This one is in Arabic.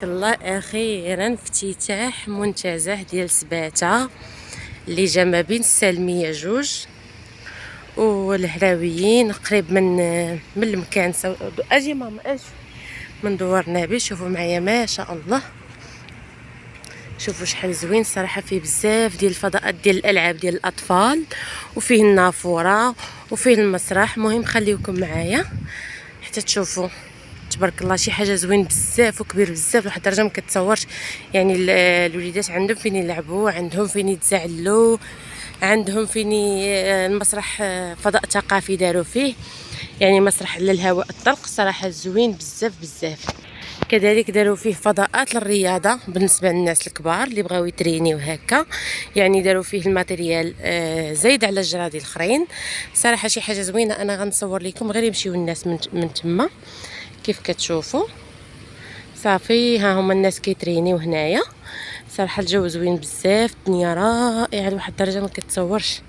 الله اخيرا افتتاح منتزه ديال سباته اللي جا ما بين السالميه جوج والهراويين، قريب من المكان. اجي ماما اجي من دوار نابي. شوفوا معايا ما شاء الله، شوفوا شحال زوين صراحه. فيه بزاف ديال الفضاءات ديال الالعاب ديال الاطفال، وفيه النافوره وفيه المسرح. مهم خليكم معايا حتى تشوفوا تبارك الله. شي حاجه زوين بزاف وكبير بزاف لواحد الدرجه ما كتصورش. يعني الوليدات عندهم فين يلعبوا، عندهم فين يتزعلوا، عندهم فين المسرح فضاء ثقافي داروا فيه، يعني مسرح للهواء الطلق صراحه زوين بزاف بزاف. كذلك داروا فيه فضاءات للرياضه بالنسبه للناس الكبار اللي بغاو يترينيو هكا، يعني داروا فيه الماتيريال زايد على الجرادي الاخرين. صراحه شي حاجه زوينه. انا غنصور لكم غير يمشيو الناس من تما كيف كتشوفوا. صافي ها هما الناس كيترينيو هنايا. صراحه الجو زوين بزاف، الدنيا رائعه لواحد الدرجه ما كتصورش.